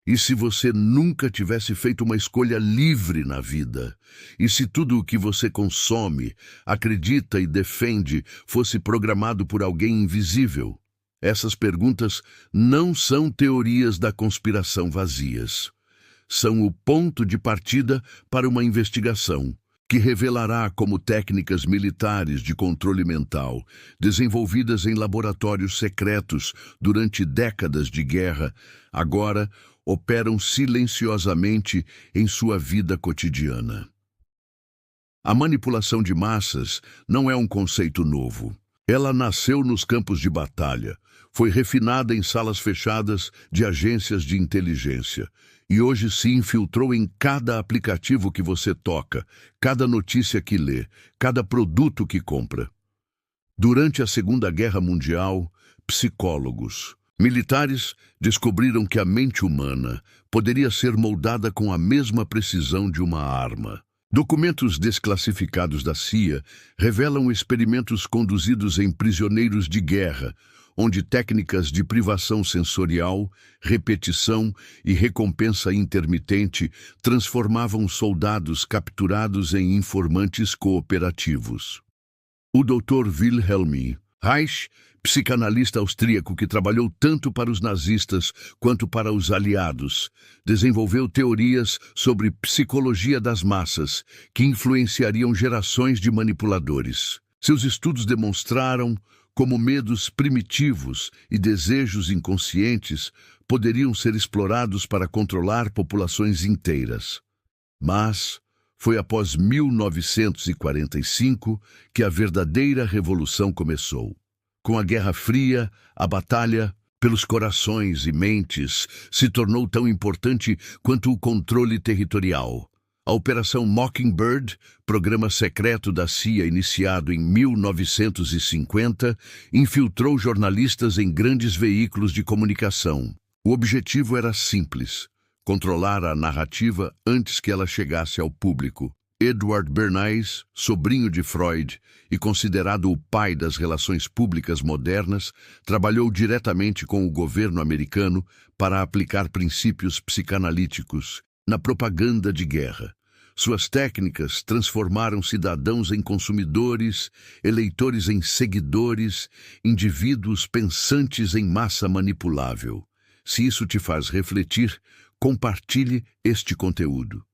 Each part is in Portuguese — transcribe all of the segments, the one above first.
E se você nunca tivesse feito uma escolha livre na vida? E se tudo o que você consome, acredita e defende fosse programado por alguém invisível? Essas perguntas não são teorias da conspiração vazias. São o ponto de partida para uma investigação que revelará como técnicas militares de controle mental, desenvolvidas em laboratórios secretos durante décadas de guerra, agora operam silenciosamente em sua vida cotidiana. A manipulação de massas não é um conceito novo. Ela nasceu nos campos de batalha, foi refinada em salas fechadas de agências de inteligência e hoje se infiltrou em cada aplicativo que você toca, cada notícia que lê, cada produto que compra. Durante a Segunda Guerra Mundial, psicólogos, militares descobriram que a mente humana poderia ser moldada com a mesma precisão de uma arma. Documentos desclassificados da CIA revelam experimentos conduzidos em prisioneiros de guerra, onde técnicas de privação sensorial, repetição e recompensa intermitente transformavam soldados capturados em informantes cooperativos. O Dr. Wilhelm Reich, psicanalista austríaco que trabalhou tanto para os nazistas quanto para os aliados, desenvolveu teorias sobre psicologia das massas que influenciariam gerações de manipuladores. Seus estudos demonstraram como medos primitivos e desejos inconscientes poderiam ser explorados para controlar populações inteiras. Mas foi após 1945 que a verdadeira revolução começou. Com a Guerra Fria, a batalha pelos corações e mentes se tornou tão importante quanto o controle territorial. A Operação Mockingbird, programa secreto da CIA iniciado em 1950, infiltrou jornalistas em grandes veículos de comunicação. O objetivo era simples: controlar a narrativa antes que ela chegasse ao público. Edward Bernays, sobrinho de Freud e considerado o pai das relações públicas modernas, trabalhou diretamente com o governo americano para aplicar princípios psicanalíticos na propaganda de guerra. Suas técnicas transformaram cidadãos em consumidores, eleitores em seguidores, indivíduos pensantes em massa manipulável. Se isso te faz refletir, compartilhe este conteúdo.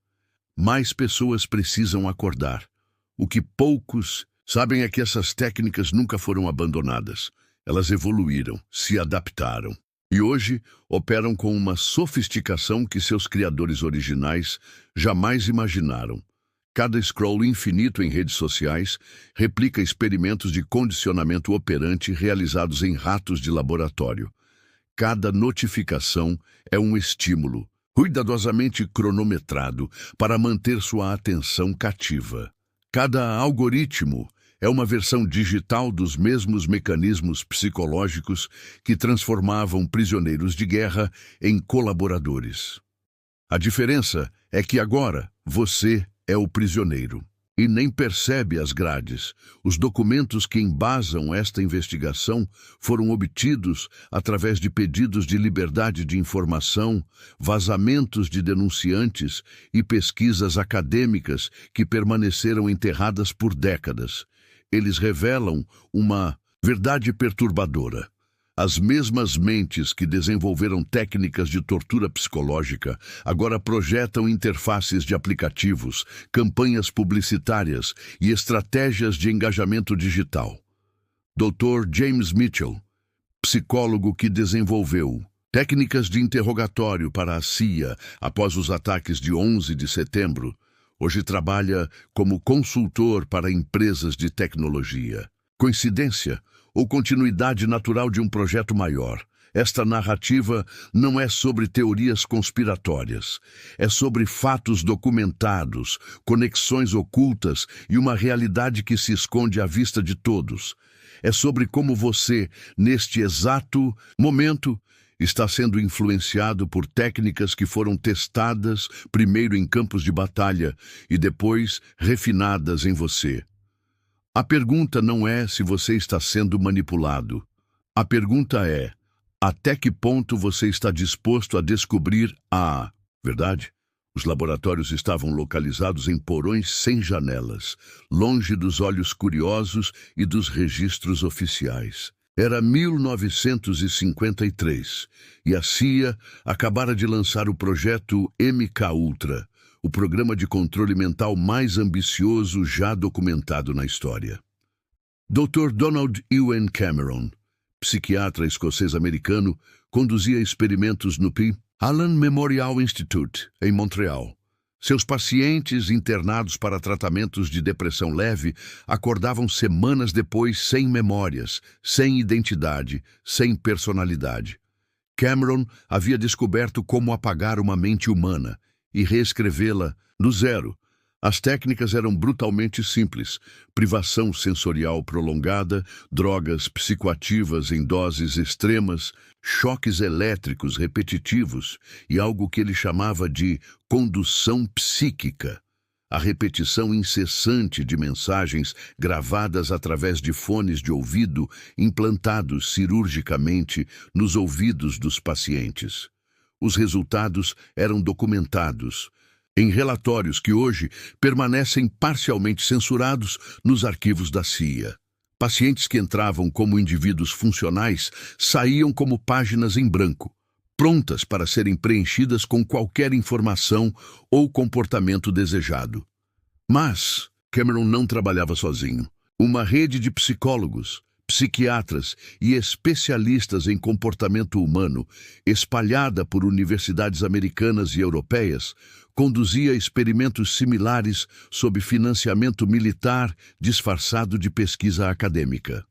Mais pessoas precisam acordar. O que poucos sabem é que essas técnicas nunca foram abandonadas. Elas evoluíram, se adaptaram. E hoje operam com uma sofisticação que seus criadores originais jamais imaginaram. Cada scroll infinito em redes sociais replica experimentos de condicionamento operante realizados em ratos de laboratório. Cada notificação é um estímulo, cuidadosamente cronometrado para manter sua atenção cativa. Cada algoritmo é uma versão digital dos mesmos mecanismos psicológicos que transformavam prisioneiros de guerra em colaboradores. A diferença é que agora você é o prisioneiro e nem percebe as grades. Os documentos que embasam esta investigação foram obtidos através de pedidos de liberdade de informação, vazamentos de denunciantes e pesquisas acadêmicas que permaneceram enterradas por décadas. Eles revelam uma verdade perturbadora. As mesmas mentes que desenvolveram técnicas de tortura psicológica agora projetam interfaces de aplicativos, campanhas publicitárias e estratégias de engajamento digital. Dr. James Mitchell, psicólogo que desenvolveu técnicas de interrogatório para a CIA após os ataques de 11 de setembro, hoje trabalha como consultor para empresas de tecnologia. Coincidência ou continuidade natural de um projeto maior? Esta narrativa não é sobre teorias conspiratórias. É sobre fatos documentados, conexões ocultas e uma realidade que se esconde à vista de todos. É sobre como você, neste exato momento, está sendo influenciado por técnicas que foram testadas primeiro em campos de batalha e depois refinadas em você. A pergunta não é se você está sendo manipulado. A pergunta é: Até que ponto você está disposto a descobrir a verdade? Os laboratórios estavam localizados em porões sem janelas, longe dos olhos curiosos e dos registros oficiais. Era 1953 e a CIA acabara de lançar o projeto MK-Ultra, o programa de controle mental mais ambicioso já documentado na história. Dr. Donald Ewen Cameron, psiquiatra escocês-americano, conduzia experimentos no P. Allen Memorial Institute, em Montreal. Seus pacientes internados para tratamentos de depressão leve acordavam semanas depois sem memórias, sem identidade, sem personalidade. Cameron havia descoberto como apagar uma mente humana e reescrevê-la do zero. As técnicas eram brutalmente simples: privação sensorial prolongada, drogas psicoativas em doses extremas, choques elétricos repetitivos e algo que ele chamava de condução psíquica, a repetição incessante de mensagens gravadas através de fones de ouvido implantados cirurgicamente nos ouvidos dos pacientes. Os resultados eram documentados em relatórios que hoje permanecem parcialmente censurados nos arquivos da CIA. Pacientes que entravam como indivíduos funcionais saíam como páginas em branco, prontas para serem preenchidas com qualquer informação ou comportamento desejado. Mas Cameron não trabalhava sozinho. Uma rede de psicólogos, psiquiatras e especialistas em comportamento humano, espalhada por universidades americanas e europeias, conduzia experimentos similares sob financiamento militar disfarçado de pesquisa acadêmica.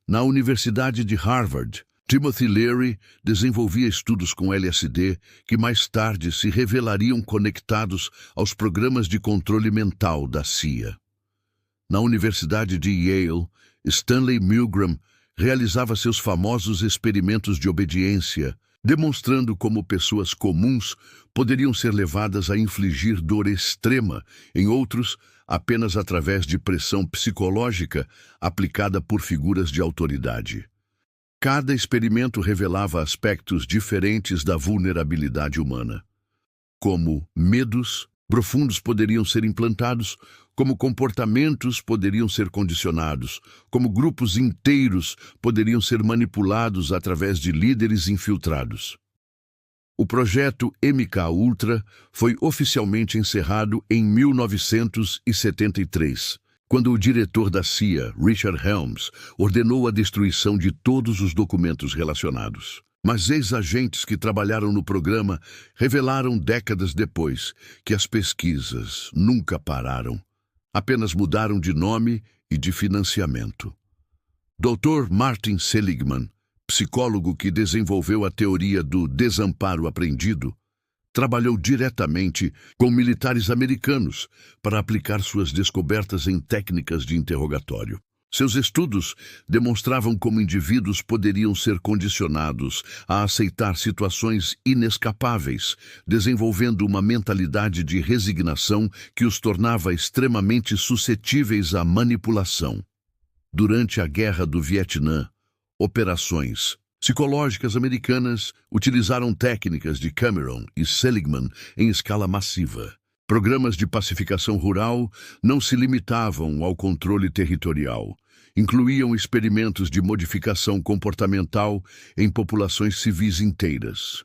Na Universidade de Harvard, Timothy Leary desenvolvia estudos com LSD que mais tarde se revelariam conectados aos programas de controle mental da CIA. Na Universidade de Yale, Stanley Milgram realizava seus famosos experimentos de obediência, demonstrando como pessoas comuns poderiam ser levadas a infligir dor extrema em outros apenas através de pressão psicológica aplicada por figuras de autoridade. Cada experimento revelava aspectos diferentes da vulnerabilidade humana. Como medos profundos poderiam ser implantados, como comportamentos poderiam ser condicionados, como grupos inteiros poderiam ser manipulados através de líderes infiltrados. O projeto MK-Ultra foi oficialmente encerrado em 1973, quando o diretor da CIA, Richard Helms, ordenou a destruição de todos os documentos relacionados. Mas ex-agentes que trabalharam no programa revelaram décadas depois que as pesquisas nunca pararam, apenas mudaram de nome e de financiamento. Dr. Martin Seligman, psicólogo que desenvolveu a teoria do desamparo aprendido, trabalhou diretamente com militares americanos para aplicar suas descobertas em técnicas de interrogatório. Seus estudos demonstravam como indivíduos poderiam ser condicionados a aceitar situações inescapáveis, desenvolvendo uma mentalidade de resignação que os tornava extremamente suscetíveis à manipulação. Durante a Guerra do Vietnã, operações psicológicas americanas utilizaram técnicas de Cameron e Seligman em escala massiva. Programas de pacificação rural não se limitavam ao controle territorial. Incluíam experimentos de modificação comportamental em populações civis inteiras.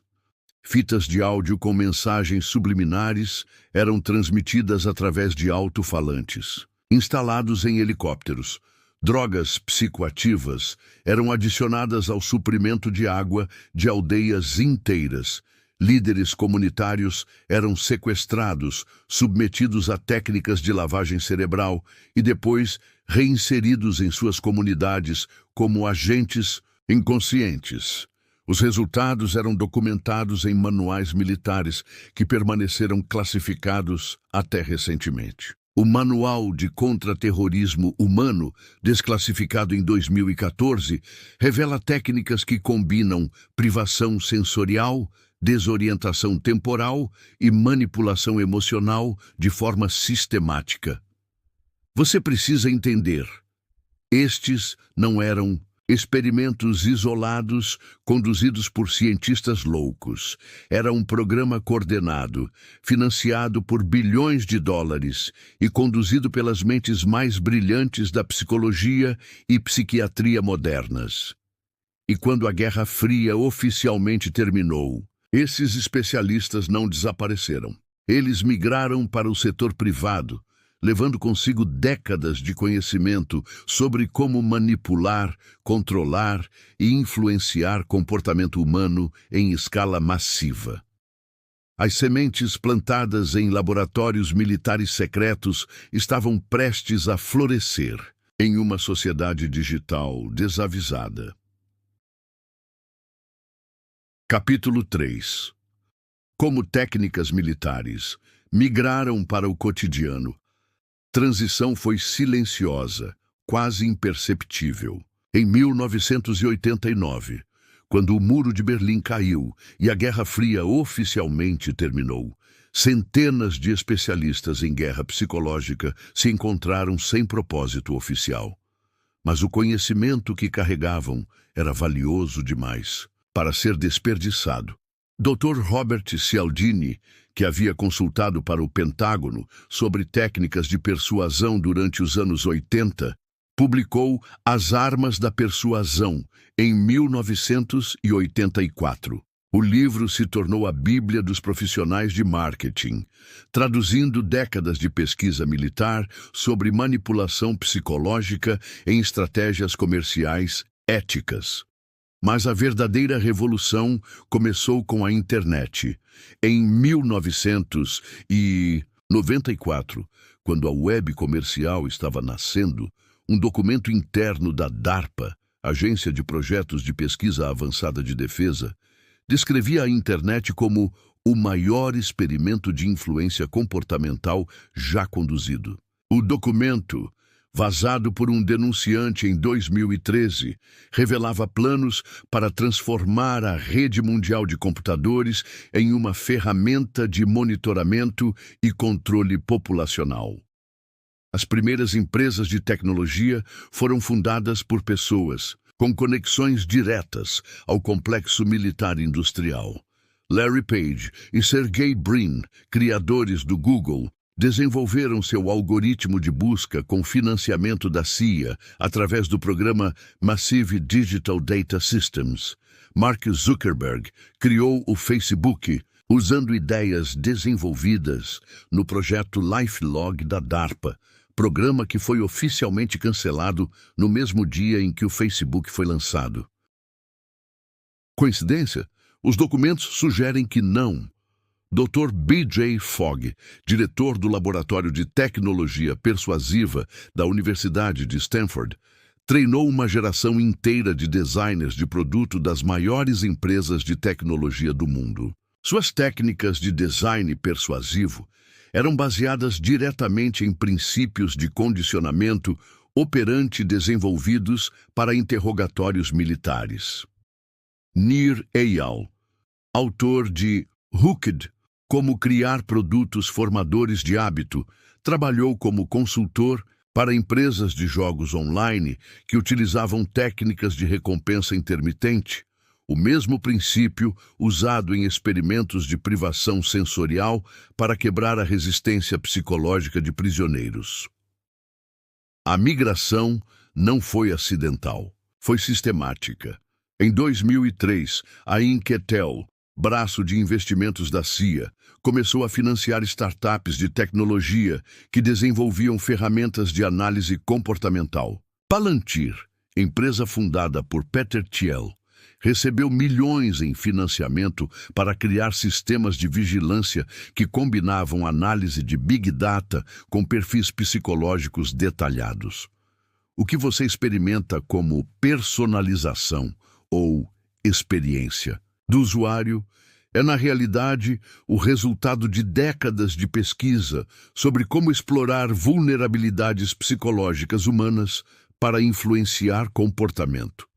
Fitas de áudio com mensagens subliminares eram transmitidas através de alto-falantes, instalados em helicópteros. Drogas psicoativas eram adicionadas ao suprimento de água de aldeias inteiras. Líderes comunitários eram sequestrados, submetidos a técnicas de lavagem cerebral e depois reinseridos em suas comunidades como agentes inconscientes. Os resultados eram documentados em manuais militares que permaneceram classificados até recentemente. O Manual de Contra-Terrorismo Humano, desclassificado em 2014, revela técnicas que combinam privação sensorial, desorientação temporal e manipulação emocional de forma sistemática. Você precisa entender: estes não eram experimentos isolados conduzidos por cientistas loucos. Era um programa coordenado, financiado por bilhões de dólares e conduzido pelas mentes mais brilhantes da psicologia e psiquiatria modernas. E quando a Guerra Fria oficialmente terminou, esses especialistas não desapareceram. Eles migraram para o setor privado, levando consigo décadas de conhecimento sobre como manipular, controlar e influenciar comportamento humano em escala massiva. As sementes plantadas em laboratórios militares secretos estavam prestes a florescer em uma sociedade digital desavisada. Capítulo 3. Como técnicas militares migraram para o cotidiano. Transição foi silenciosa, quase imperceptível. Em 1989, quando o Muro de Berlim caiu e a Guerra Fria oficialmente terminou, centenas de especialistas em guerra psicológica se encontraram sem propósito oficial. Mas o conhecimento que carregavam era valioso demais para ser desperdiçado. Dr. Robert Cialdini, que havia consultado para o Pentágono sobre técnicas de persuasão durante os anos 80, publicou As Armas da Persuasão em 1984. O livro se tornou a Bíblia dos profissionais de marketing, traduzindo décadas de pesquisa militar sobre manipulação psicológica em estratégias comerciais éticas. Mas a verdadeira revolução começou com a internet. Em 1994, quando a web comercial estava nascendo, um documento interno da DARPA, Agência de Projetos de Pesquisa Avançada de Defesa, descrevia a internet como o maior experimento de influência comportamental já conduzido. O documento, vazado por um denunciante em 2013, revelava planos para transformar a rede mundial de computadores em uma ferramenta de monitoramento e controle populacional. As primeiras empresas de tecnologia foram fundadas por pessoas com conexões diretas ao complexo militar industrial. Larry Page e Sergey Brin, criadores do Google, desenvolveram seu algoritmo de busca com financiamento da CIA através do programa Massive Digital Data Systems. Mark Zuckerberg criou o Facebook usando ideias desenvolvidas no projeto LifeLog da DARPA, programa que foi oficialmente cancelado no mesmo dia em que o Facebook foi lançado. Coincidência? Os documentos sugerem que não. Dr. B.J. Fogg, diretor do Laboratório de Tecnologia Persuasiva da Universidade de Stanford, treinou uma geração inteira de designers de produto das maiores empresas de tecnologia do mundo. Suas técnicas de design persuasivo eram baseadas diretamente em princípios de condicionamento operante desenvolvidos para interrogatórios militares. Nir Eyal, autor de Hooked, Como Criar Produtos Formadores de Hábito, trabalhou como consultor para empresas de jogos online que utilizavam técnicas de recompensa intermitente, o mesmo princípio usado em experimentos de privação sensorial para quebrar a resistência psicológica de prisioneiros. A migração não foi acidental, foi sistemática. Em 2003, a Inketel, braço de investimentos da CIA, começou a financiar startups de tecnologia que desenvolviam ferramentas de análise comportamental. Palantir, empresa fundada por Peter Thiel, recebeu milhões em financiamento para criar sistemas de vigilância que combinavam análise de Big Data com perfis psicológicos detalhados. O que você experimenta como personalização ou experiência do usuário é, na realidade, o resultado de décadas de pesquisa sobre como explorar vulnerabilidades psicológicas humanas para influenciar comportamento.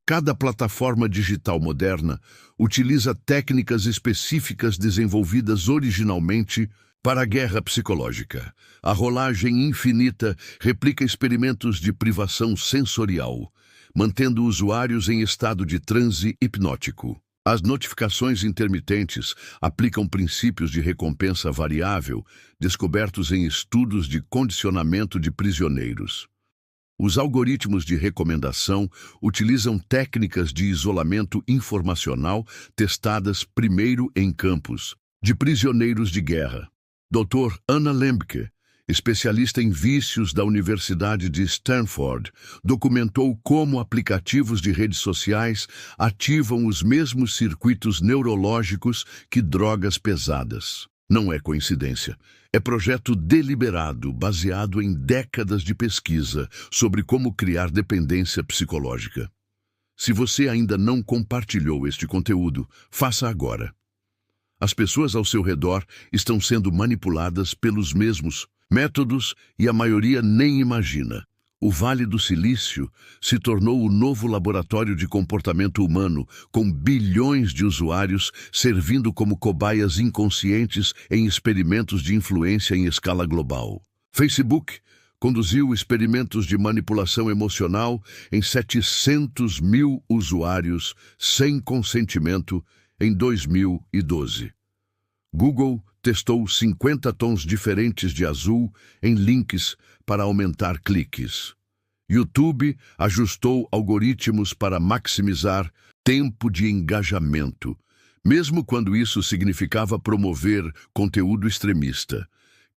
Cada plataforma digital moderna utiliza técnicas específicas desenvolvidas originalmente para a guerra psicológica. A rolagem infinita replica experimentos de privação sensorial, mantendo usuários em estado de transe hipnótico. As notificações intermitentes aplicam princípios de recompensa variável descobertos em estudos de condicionamento de prisioneiros. Os algoritmos de recomendação utilizam técnicas de isolamento informacional testadas primeiro em campos de prisioneiros de guerra. Dr. Anna Lembke, especialista em vícios da Universidade de Stanford, documentou como aplicativos de redes sociais ativam os mesmos circuitos neurológicos que drogas pesadas. Não é coincidência. É projeto deliberado, baseado em décadas de pesquisa sobre como criar dependência psicológica. Se você ainda não compartilhou este conteúdo, faça agora. As pessoas ao seu redor estão sendo manipuladas pelos mesmos métodos e a maioria nem imagina. O Vale do Silício se tornou o novo laboratório de comportamento humano, com bilhões de usuários servindo como cobaias inconscientes em experimentos de influência em escala global. Facebook conduziu experimentos de manipulação emocional em 700 mil usuários sem consentimento em 2012. Google testou 50 tons diferentes de azul em links para aumentar cliques. YouTube ajustou algoritmos para maximizar tempo de engajamento, mesmo quando isso significava promover conteúdo extremista.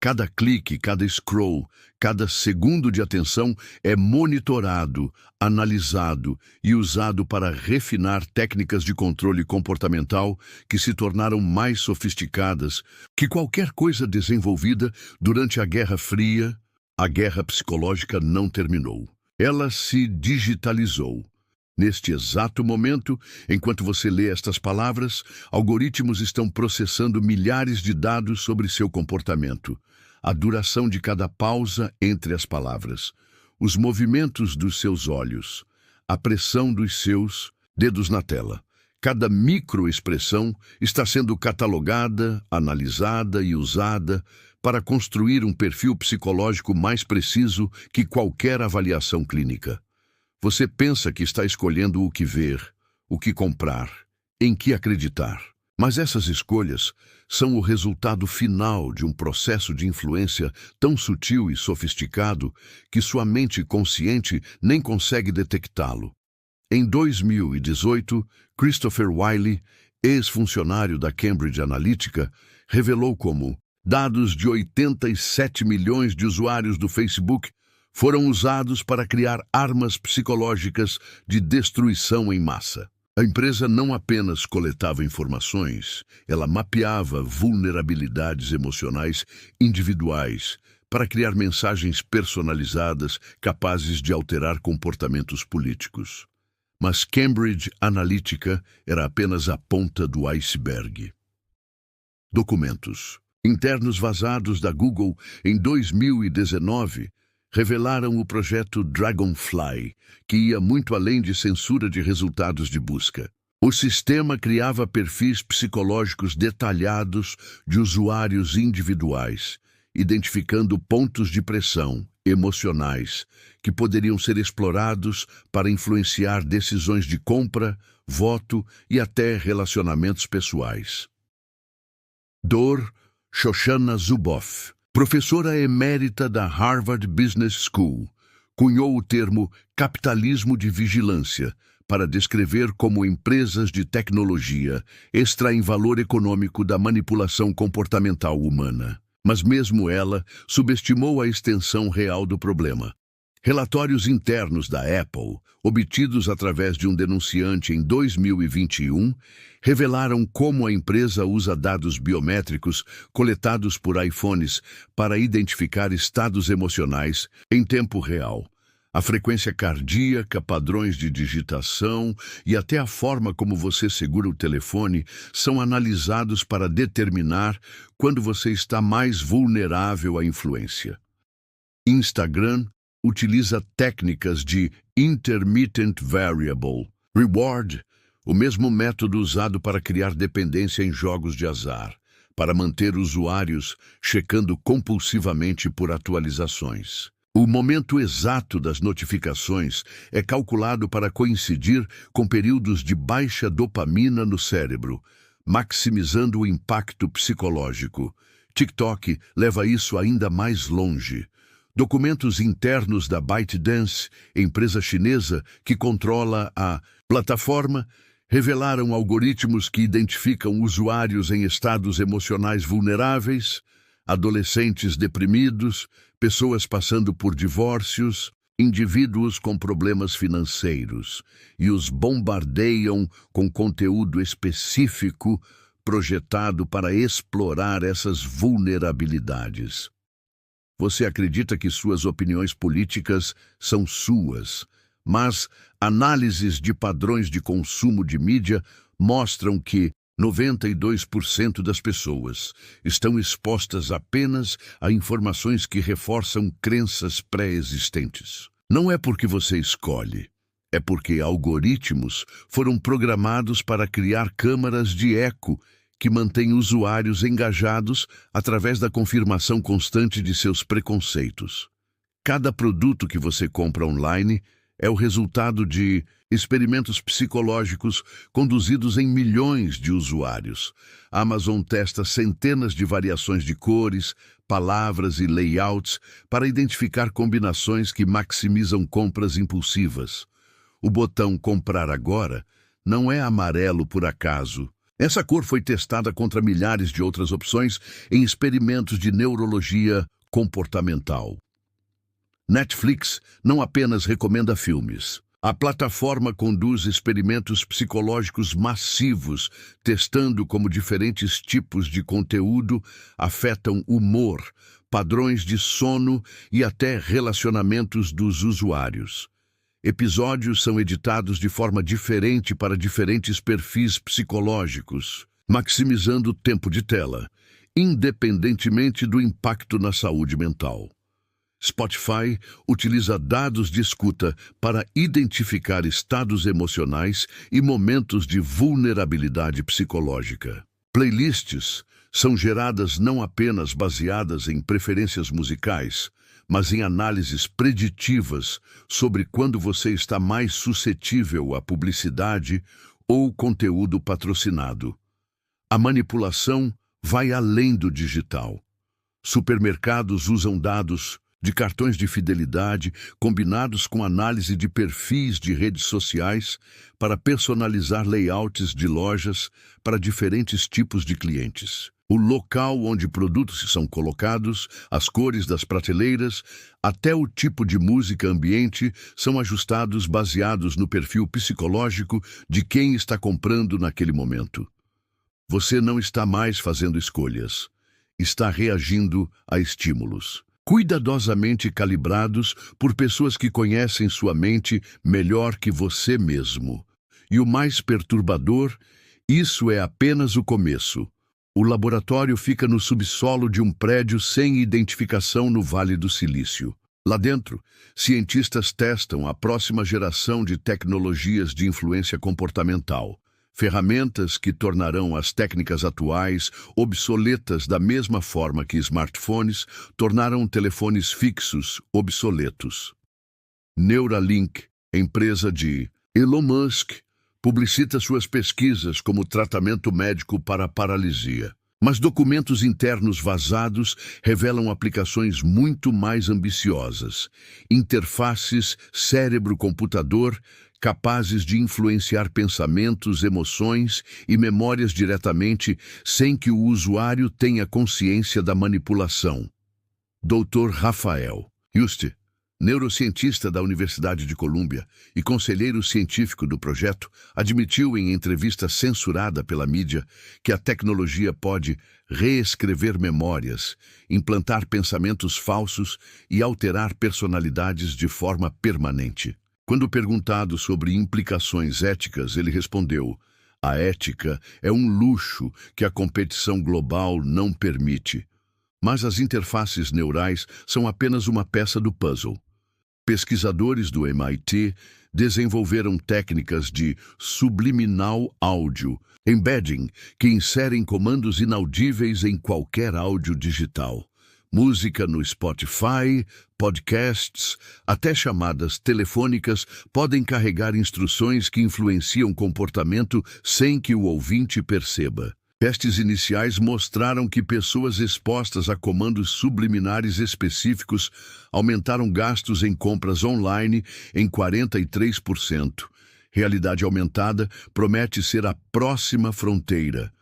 Cada clique, cada scroll, cada segundo de atenção é monitorado, analisado e usado para refinar técnicas de controle comportamental que se tornaram mais sofisticadas que qualquer coisa desenvolvida durante a Guerra Fria. A guerra psicológica não terminou. Ela se digitalizou. Neste exato momento, enquanto você lê estas palavras, algoritmos estão processando milhares de dados sobre seu comportamento. A duração de cada pausa entre as palavras, os movimentos dos seus olhos, a pressão dos seus dedos na tela. Cada microexpressão está sendo catalogada, analisada e usada para construir um perfil psicológico mais preciso que qualquer avaliação clínica. Você pensa que está escolhendo o que ver, o que comprar, em que acreditar. Mas essas escolhas são o resultado final de um processo de influência tão sutil e sofisticado que sua mente consciente nem consegue detectá-lo. Em 2018, Christopher Wylie, ex-funcionário da Cambridge Analytica, revelou como dados de 87 milhões de usuários do Facebook foram usados para criar armas psicológicas de destruição em massa. A empresa não apenas coletava informações, ela mapeava vulnerabilidades emocionais individuais para criar mensagens personalizadas capazes de alterar comportamentos políticos. Mas Cambridge Analytica era apenas a ponta do iceberg. Documentos internos vazados da Google em 2019 revelaram o projeto Dragonfly, que ia muito além de censura de resultados de busca. O sistema criava perfis psicológicos detalhados de usuários individuais, identificando pontos de pressão emocionais que poderiam ser explorados para influenciar decisões de compra, voto e até relacionamentos pessoais. Dr. Shoshana Zuboff, professora emérita da Harvard Business School, cunhou o termo capitalismo de vigilância para descrever como empresas de tecnologia extraem valor econômico da manipulação comportamental humana. Mas mesmo ela subestimou a extensão real do problema. Relatórios internos da Apple, obtidos através de um denunciante em 2021, revelaram como a empresa usa dados biométricos coletados por iPhones para identificar estados emocionais em tempo real. A frequência cardíaca, padrões de digitação e até a forma como você segura o telefone são analisados para determinar quando você está mais vulnerável à influência. Instagram utiliza técnicas de Intermittent Variable Reward, o mesmo método usado para criar dependência em jogos de azar, para manter usuários checando compulsivamente por atualizações. O momento exato das notificações é calculado para coincidir com períodos de baixa dopamina no cérebro, maximizando o impacto psicológico. TikTok leva isso ainda mais longe. Documentos internos da ByteDance, empresa chinesa que controla a plataforma, revelaram algoritmos que identificam usuários em estados emocionais vulneráveis, adolescentes deprimidos, pessoas passando por divórcios, indivíduos com problemas financeiros, e os bombardeiam com conteúdo específico projetado para explorar essas vulnerabilidades. Você acredita que suas opiniões políticas são suas, mas análises de padrões de consumo de mídia mostram que 92% das pessoas estão expostas apenas a informações que reforçam crenças pré-existentes. Não é porque você escolhe, é porque algoritmos foram programados para criar câmaras de eco que mantêm usuários engajados através da confirmação constante de seus preconceitos. Cada produto que você compra online é o resultado de experimentos psicológicos conduzidos em milhões de usuários. A Amazon testa centenas de variações de cores, palavras e layouts para identificar combinações que maximizam compras impulsivas. O botão Comprar Agora não é amarelo por acaso. Essa cor foi testada contra milhares de outras opções em experimentos de neurologia comportamental. Netflix não apenas recomenda filmes. A plataforma conduz experimentos psicológicos massivos, testando como diferentes tipos de conteúdo afetam humor, padrões de sono e até relacionamentos dos usuários. Episódios são editados de forma diferente para diferentes perfis psicológicos, maximizando o tempo de tela, independentemente do impacto na saúde mental. Spotify utiliza dados de escuta para identificar estados emocionais e momentos de vulnerabilidade psicológica. Playlists são geradas não apenas baseadas em preferências musicais, mas em análises preditivas sobre quando você está mais suscetível à publicidade ou conteúdo patrocinado. A manipulação vai além do digital. Supermercados usam dados de cartões de fidelidade combinados com análise de perfis de redes sociais para personalizar layouts de lojas para diferentes tipos de clientes. O local onde produtos são colocados, as cores das prateleiras, até o tipo de música ambiente são ajustados baseados no perfil psicológico de quem está comprando naquele momento. Você não está mais fazendo escolhas, está reagindo a estímulos, cuidadosamente calibrados por pessoas que conhecem sua mente melhor que você mesmo. E o mais perturbador, isso é apenas o começo. O laboratório fica no subsolo de um prédio sem identificação no Vale do Silício. Lá dentro, cientistas testam a próxima geração de tecnologias de influência comportamental, ferramentas que tornarão as técnicas atuais obsoletas da mesma forma que smartphones tornaram telefones fixos obsoletos. Neuralink, empresa de Elon Musk, publicita suas pesquisas como tratamento médico para a paralisia. Mas documentos internos vazados revelam aplicações muito mais ambiciosas. Interfaces cérebro-computador capazes de influenciar pensamentos, emoções e memórias diretamente sem que o usuário tenha consciência da manipulação. Dr. Rafael Yuste, neurocientista da Universidade de Colômbia e conselheiro científico do projeto, admitiu em entrevista censurada pela mídia que a tecnologia pode reescrever memórias, implantar pensamentos falsos e alterar personalidades de forma permanente. Quando perguntado sobre implicações éticas, ele respondeu: "A ética é um luxo que a competição global não permite. Mas as interfaces neurais são apenas uma peça do puzzle." Pesquisadores do MIT desenvolveram técnicas de subliminal áudio, embedding, que inserem comandos inaudíveis em qualquer áudio digital, Música no Spotify, podcasts, até chamadas telefônicas podem carregar instruções que influenciam o comportamento sem que o ouvinte perceba. Testes iniciais mostraram que pessoas expostas a comandos subliminares específicos aumentaram gastos em compras online em 43%. Realidade aumentada promete ser a próxima fronteira.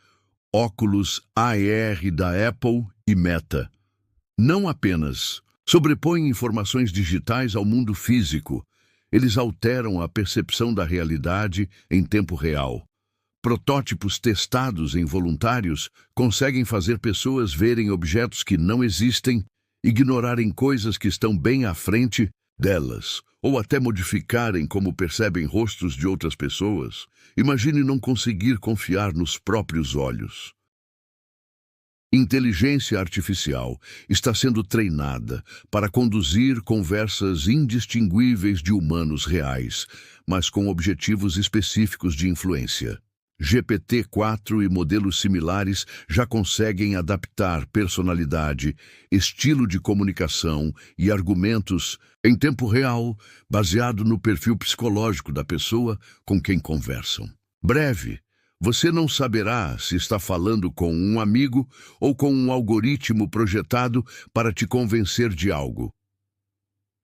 Óculos AR da Apple e Meta não apenas sobrepõem informações digitais ao mundo físico, eles alteram a percepção da realidade em tempo real. Protótipos testados em voluntários conseguem fazer pessoas verem objetos que não existem, ignorarem coisas que estão bem à frente delas, ou até modificarem como percebem rostos de outras pessoas. Imagine não conseguir confiar nos próprios olhos. Inteligência artificial está sendo treinada para conduzir conversas indistinguíveis de humanos reais, mas com objetivos específicos de influência. GPT-4 e modelos similares já conseguem adaptar personalidade, estilo de comunicação e argumentos em tempo real, baseado no perfil psicológico da pessoa com quem conversam. Breve, você não saberá se está falando com um amigo ou com um algoritmo projetado para te convencer de algo.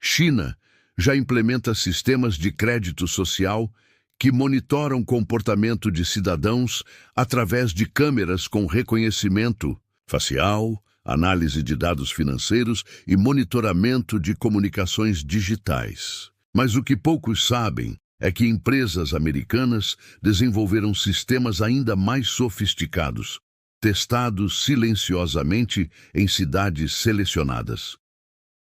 China já implementa sistemas de crédito social que monitoram o comportamento de cidadãos através de câmeras com reconhecimento facial, análise de dados financeiros e monitoramento de comunicações digitais. Mas o que poucos sabem é que empresas americanas desenvolveram sistemas ainda mais sofisticados, testados silenciosamente em cidades selecionadas.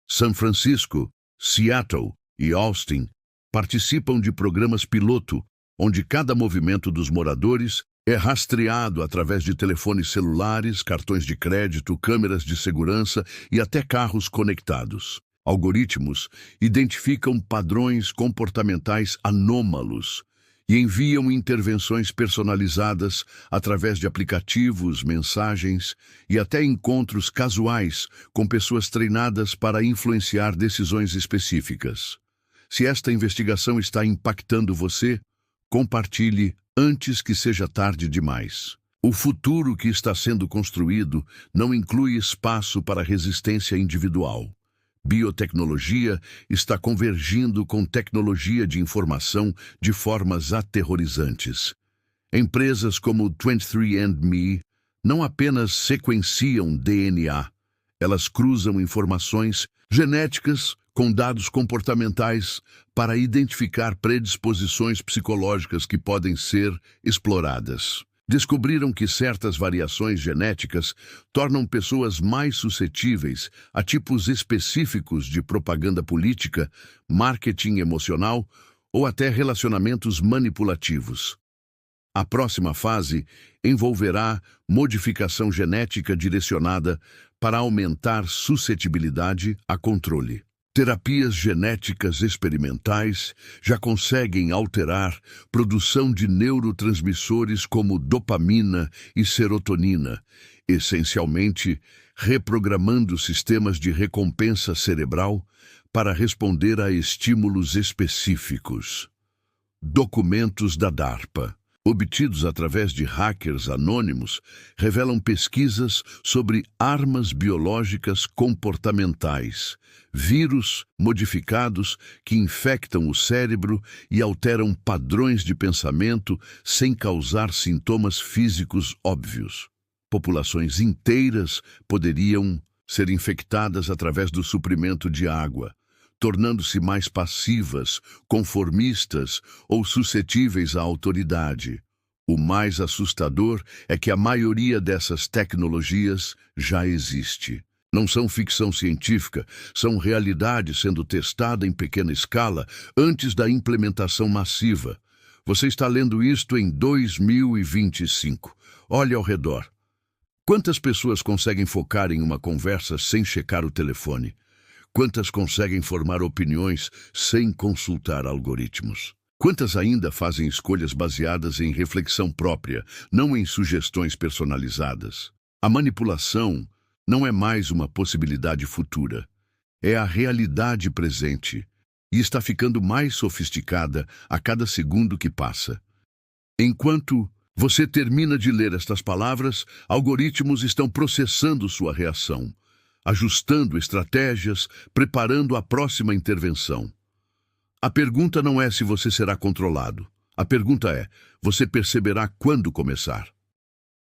São Francisco, Seattle e Austin participam de programas piloto, onde cada movimento dos moradores é rastreado através de telefones celulares, cartões de crédito, câmeras de segurança e até carros conectados. Algoritmos identificam padrões comportamentais anômalos e enviam intervenções personalizadas através de aplicativos, mensagens e até encontros casuais com pessoas treinadas para influenciar decisões específicas. Se esta investigação está impactando você, compartilhe antes que seja tarde demais. O futuro que está sendo construído não inclui espaço para resistência individual. Biotecnologia está convergindo com tecnologia de informação de formas aterrorizantes. Empresas como 23andMe não apenas sequenciam DNA, elas cruzam informações genéticas com dados comportamentais para identificar predisposições psicológicas que podem ser exploradas. Descobriram que certas variações genéticas tornam pessoas mais suscetíveis a tipos específicos de propaganda política, marketing emocional ou até relacionamentos manipulativos. A próxima fase envolverá modificação genética direcionada para aumentar suscetibilidade a controle. Terapias genéticas experimentais já conseguem alterar produção de neurotransmissores como dopamina e serotonina, essencialmente reprogramando sistemas de recompensa cerebral para responder a estímulos específicos. Documentos da DARPA, obtidos através de hackers anônimos, revelam pesquisas sobre armas biológicas comportamentais, vírus modificados que infectam o cérebro e alteram padrões de pensamento sem causar sintomas físicos óbvios. Populações inteiras poderiam ser infectadas através do suprimento de água, tornando-se mais passivas, conformistas ou suscetíveis à autoridade. O mais assustador é que a maioria dessas tecnologias já existe. Não são ficção científica, são realidade sendo testada em pequena escala antes da implementação massiva. Você está lendo isto em 2025. Olhe ao redor. Quantas pessoas conseguem focar em uma conversa sem checar o telefone? Quantas conseguem formar opiniões sem consultar algoritmos? Quantas ainda fazem escolhas baseadas em reflexão própria, não em sugestões personalizadas? A manipulação Não é mais uma possibilidade futura. É a realidade presente e está ficando mais sofisticada a cada segundo que passa. Enquanto você termina de ler estas palavras, algoritmos estão processando sua reação, ajustando estratégias, preparando a próxima intervenção. A pergunta não é se você será controlado. A pergunta é: você perceberá quando começar?